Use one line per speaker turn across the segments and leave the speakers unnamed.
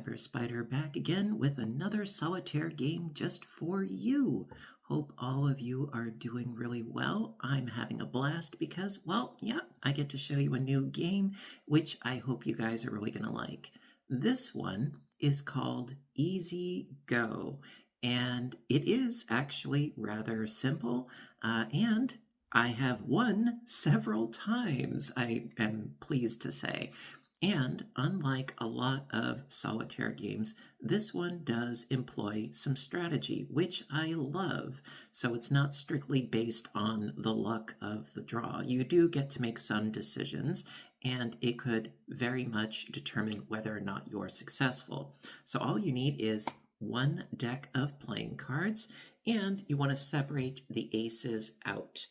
Clever Spider back again with another solitaire game just for you. Hope all of you are doing really well. I'm having a blast because, well, yeah, I get to show you a new game, which I hope you guys are really going to like. This one is called Easy Go, and it is actually rather simple, and I have won several times, I am pleased to say. And unlike a lot of solitaire games, this one does employ some strategy, which I love. So it's not strictly based on the luck of the draw. You do get to make some decisions, and it could very much determine whether or not you're successful. So all you need is one deck of playing cards, and you want to separate the aces out.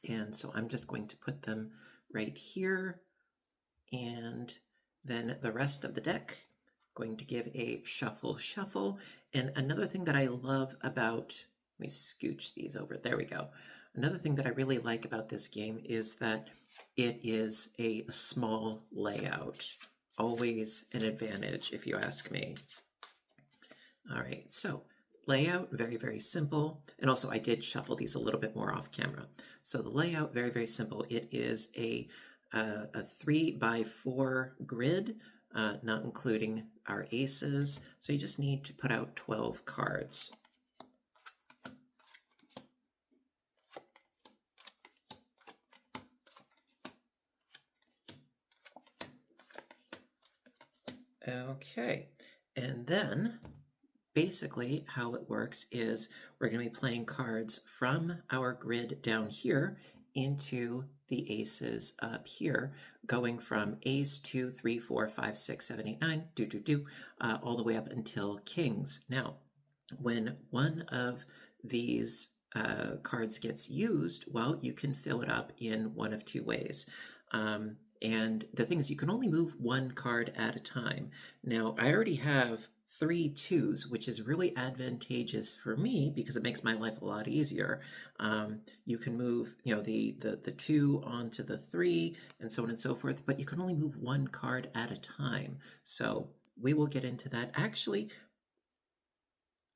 And so I'm just going to put them right here. And then the rest of the deck, going to give a shuffle. And another thing that I love about, let me scooch these over, there we go. Another thing that I really like about this game is that it is a small layout. Always an advantage, if you ask me. All right, so layout, very, very simple. And also I did shuffle these a little bit more off camera. So the layout, very, very simple. It is a 3x4 grid, not including our aces. So you just need to put out 12 cards. Okay, and then basically how it works is we're going to be playing cards from our grid down here into the aces up here, going from ace, 2, 3, 4, 5, 6, 7, 8, 9, all the way up until kings. Now, when one of these cards gets used, well, you can fill it up in one of two ways. And the thing is, you can only move one card at a time. Now, I already have 3 2s, which is really advantageous for me because it makes my life a lot easier. You can move, the 2 onto the 3 and so on and so forth, but you can only move one card at a time. So we will get into that. Actually,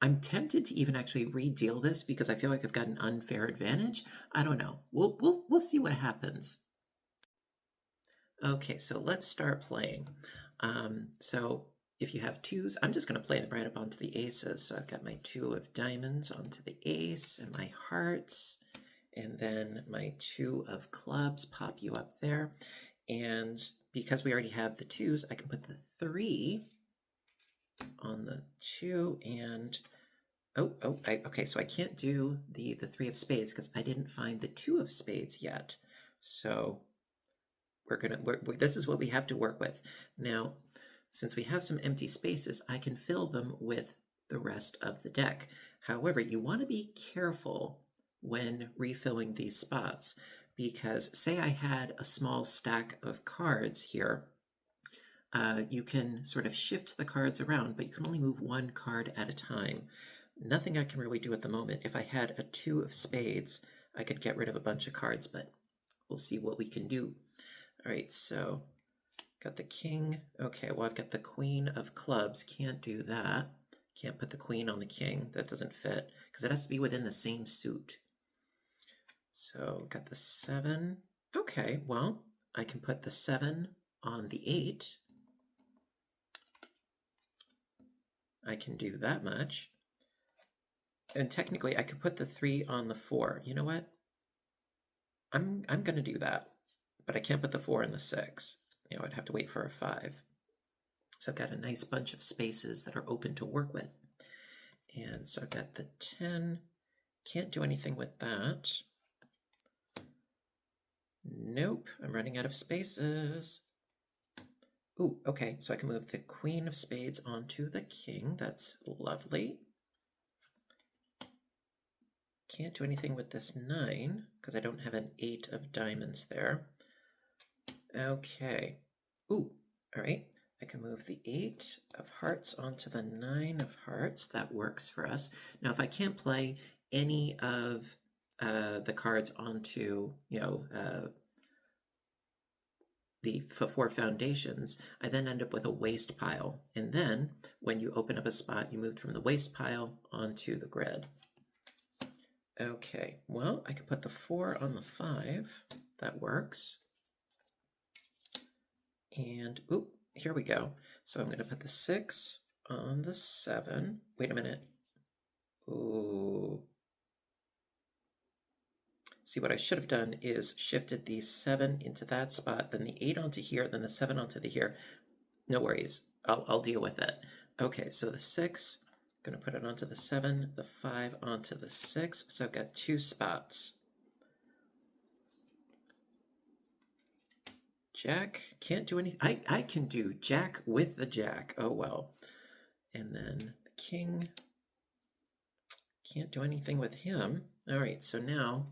I'm tempted to even actually redeal this because I feel like I've got an unfair advantage. I don't know. We'll see what happens. Okay, so let's start playing. So if you have 2s, I'm just going to play them right up onto the aces. So I've got my 2 of diamonds onto the ace and my hearts, and then my 2 of clubs pop you up there. And because we already have the 2s, I can put the 3 on the 2 and okay, so I can't do the 3 of spades because I didn't find the 2 of spades yet. So this is what we have to work with. Now, since we have some empty spaces, I can fill them with the rest of the deck. However, you want to be careful when refilling these spots because say I had a small stack of cards here, you can sort of shift the cards around, but you can only move one card at a time. Nothing I can really do at the moment. If I had a 2 of spades, I could get rid of a bunch of cards, but we'll see what we can do. All right, so got the king. Okay, well, I've got the queen of clubs. Can't do that. Can't put the queen on the king. That doesn't fit because it has to be within the same suit. So got the 7. Okay, well, I can put the 7 on the 8. I can do that much. And technically, I could put the 3 on the 4. You know what? I'm going to do that. But I can't put the 4 in the 6. I'd have to wait for a 5. So I've got a nice bunch of spaces that are open to work with. And so I've got the 10. Can't do anything with that. Nope, I'm running out of spaces. Ooh, okay, so I can move the queen of spades onto the king. That's lovely. Can't do anything with this 9 because I don't have an 8 of diamonds there. Okay. Ooh, all right. I can move the 8 of hearts onto the 9 of hearts. That works for us. Now, if I can't play any of the cards onto, the four foundations, I then end up with a waste pile. And then when you open up a spot, you moved from the waste pile onto the grid. Okay, well, I can put the 4 on the 5. That works. And, oop, here we go. So I'm going to put the 6 on the 7. Wait a minute. Ooh. See, what I should have done is shifted the 7 into that spot, then the 8 onto here, then the 7 onto the here. No worries. I'll deal with it. Okay, so the 6, I'm going to put it onto the 7, the 5 onto the 6. So I've got 2 spots. Jack can't do anything. I can do Jack with the Jack. Oh, well. And then the King can't do anything with him. All right, so now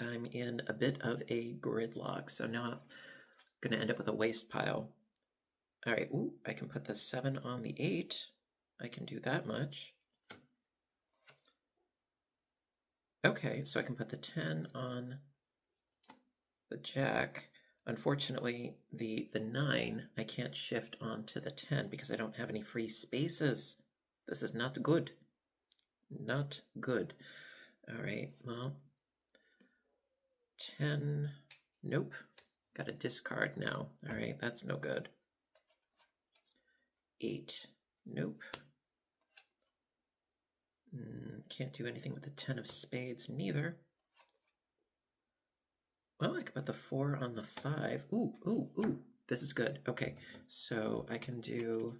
I'm in a bit of a gridlock. So now I'm going to end up with a waste pile. All right, ooh, I can put the 7 on the 8. I can do that much. Okay, so I can put the 10 on the Jack. Unfortunately, the 9, I can't shift onto the 10 because I don't have any free spaces. This is not good. Not good. All right, well, 10, nope. Got to discard now. All right, that's no good. 8, nope. Can't do anything with the 10 of spades neither. Well, I can put the 4 on the 5. Ooh, ooh, ooh. This is good. Okay, so I can do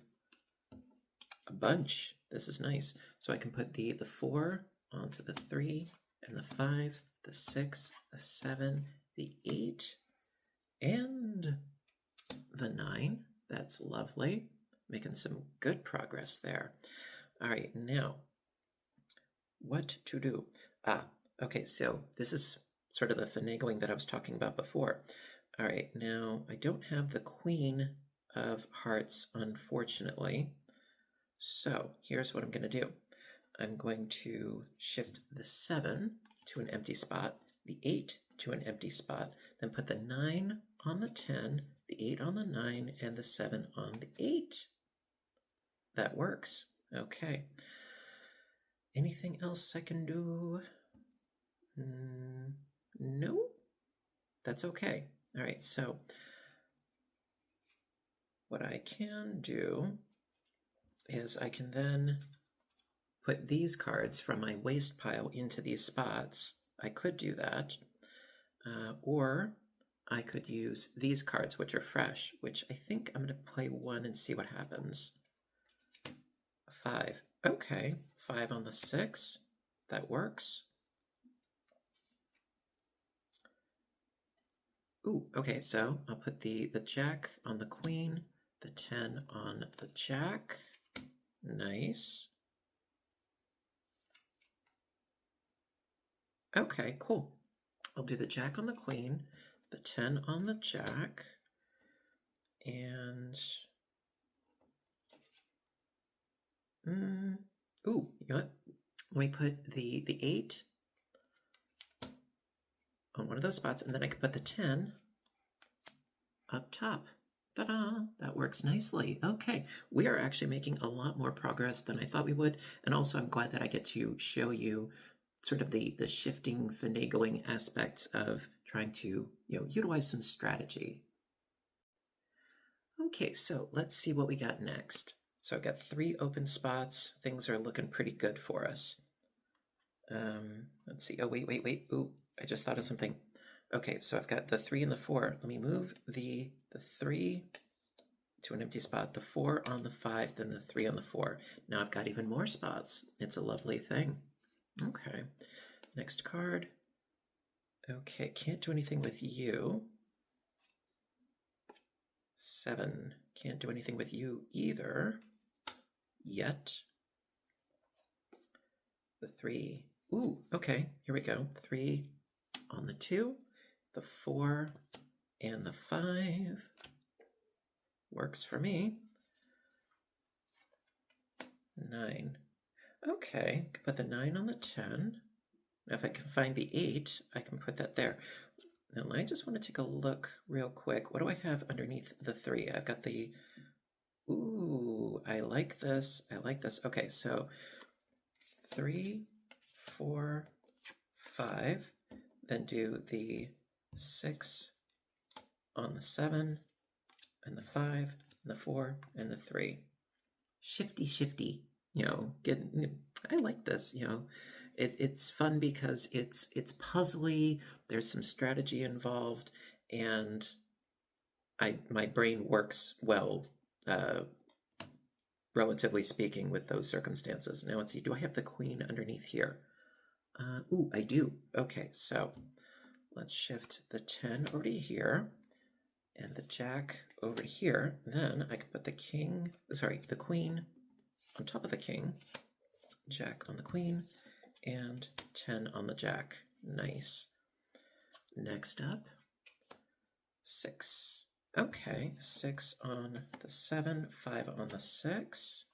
a bunch. This is nice. So I can put the 4 onto the 3 and the 5, the 6, the 7, the 8, and the 9. That's lovely. Making some good progress there. All right, now, what to do? Okay, so this is sort of the finagling that I was talking about before. All right, now I don't have the Queen of Hearts, unfortunately. So here's what I'm going to do. I'm going to shift the 7 to an empty spot, the 8 to an empty spot, then put the 9 on the 10, the 8 on the 9, and the 7 on the 8. That works. Okay. Anything else I can do? No? That's okay. All right, so what I can do is I can then put these cards from my waste pile into these spots. I could do that. Or I could use these cards, which are fresh, which I think I'm going to play 1 and see what happens. 5. Okay, 5 on the 6. That works. Ooh, okay, so I'll put the Jack on the Queen, the 10 on the Jack. Nice. Okay, cool. I'll do the Jack on the Queen, the 10 on the Jack, and ooh, you know what? Let me put the 8 on one of those spots, and then I can put the 10 up top. Ta-da! That works nicely. Okay, we are actually making a lot more progress than I thought we would, and also I'm glad that I get to show you sort of the shifting, finagling aspects of trying to, utilize some strategy. Okay, so let's see what we got next. So I've got 3 open spots. Things are looking pretty good for us. Let's see. Oh, wait. Ooh, I just thought of something. Okay, so I've got the 3 and the 4. Let me move the 3 to an empty spot, the 4 on the 5, then the 3 on the 4. Now I've got even more spots. It's a lovely thing. Okay, next card. Okay, can't do anything with you. 7, can't do anything with you either, yet. The 3, ooh, okay, here we go. 3 on the 2, the 4, and the 5. Works for me. 9. Okay, put the 9 on the 10. Now if I can find the 8, I can put that there. Now I just want to take a look real quick. What do I have underneath the 3? I've got the, ooh, I like this. I like this. Okay, so 3, 4, 5, then do the 6 on the 7, and the 5, and the 4, and the 3. Shifty, shifty, I like this, it's fun because it's puzzly, there's some strategy involved, and my brain works well, relatively speaking, with those circumstances. Now let's see, do I have the queen underneath here? Ooh, I do. Okay, so let's shift the 10 over to here and the jack over here. Then I can put the queen on top of the king, jack on the queen, and 10 on the jack. Nice. Next up, 6. Okay, 6 on the 7, 5 on the 6,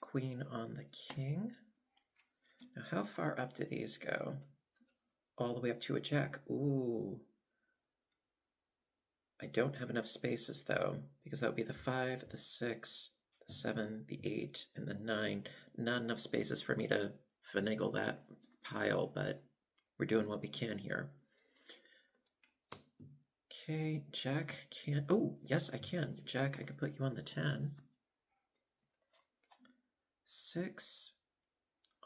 queen on the king. Now, how far up do these go? All the way up to a jack. Ooh. I don't have enough spaces, though, because that would be the 5, the 6, the 7, the 8, and the 9. Not enough spaces for me to finagle that pile, but we're doing what we can here. Okay, jack can't... Oh, yes, I can. Jack, I can put you on the 10. 6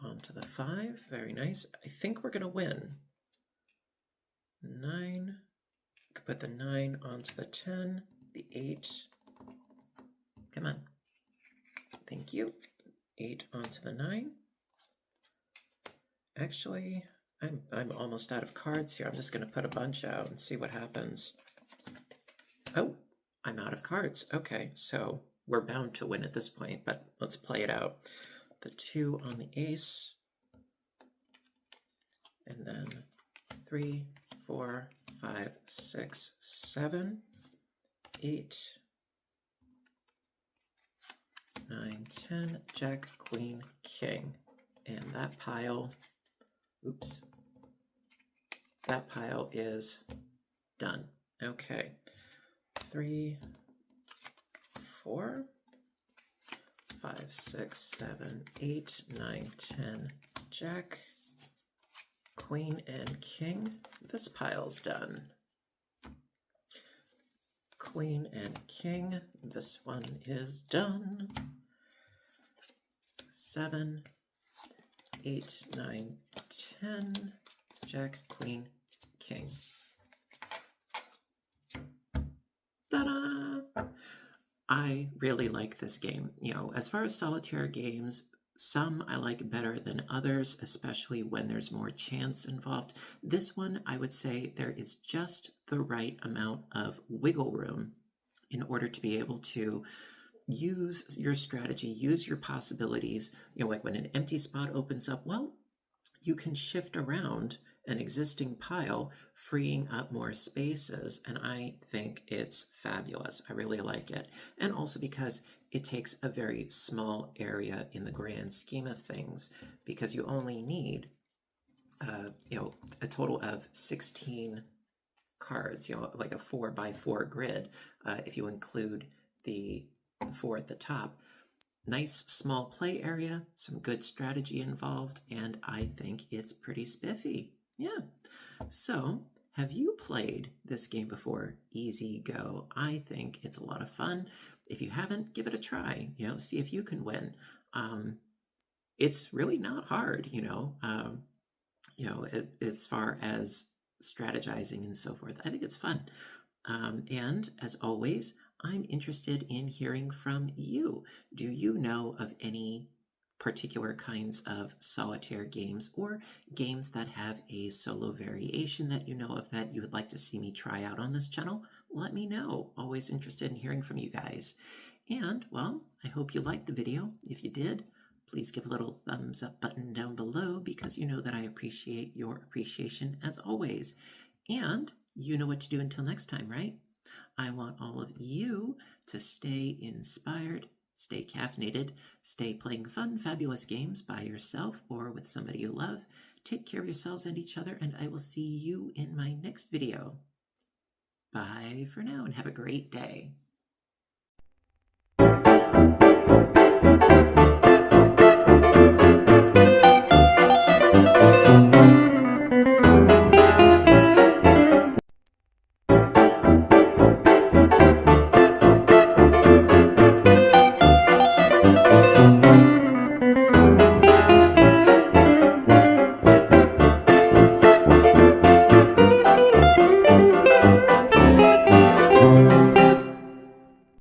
onto the 5. Very nice. I think we're going to win. 9. Could put the 9 onto the 10. The 8. Come on. Thank you. 8 onto the 9. Actually, I'm almost out of cards here. I'm just going to put a bunch out and see what happens. Oh, I'm out of cards. Okay, so we're bound to win at this point, but let's play it out. The 2 on the ace, and then 3, 4, 5, 6, 7, 8, 9, 10, jack, queen, king. And that pile, oops, that pile is done. Okay, 3, 4, 5, 6, 7, 8, 9, 10, jack, queen, and king. This pile's done. Queen and king. This one is done. 7, 8, 9, 10, jack, queen, king. Ta-da! I really like this game. As far as solitaire games, some I like better than others, especially when there's more chance involved. This one, I would say there is just the right amount of wiggle room in order to be able to use your strategy, use your possibilities. Like when an empty spot opens up, well, you can shift around an existing pile, freeing up more spaces, and I think it's fabulous. I really like it. And also because it takes a very small area in the grand scheme of things, because you only need a total of 16 cards, like a 4x4 grid, if you include the 4 at the top. Nice small play area, some good strategy involved, and I think it's pretty spiffy. Yeah. So, have you played this game before? Easy Go. I think it's a lot of fun. If you haven't, give it a try. See if you can win. It's really not hard. As far as strategizing and so forth. I think it's fun. And as always, I'm interested in hearing from you. Do you know of any particular kinds of solitaire games or games that have a solo variation that you know of that you would like to see me try out on this channel? Let me know. Always interested in hearing from you guys. And, well, I hope you liked the video. If you did, please give a little thumbs up button down below because you know that I appreciate your appreciation as always. And you know what to do until next time, right? I want all of you to stay inspired, stay caffeinated, stay playing fun, fabulous games by yourself or with somebody you love, take care of yourselves and each other, and I will see you in my next video. Bye for now, and have a great day.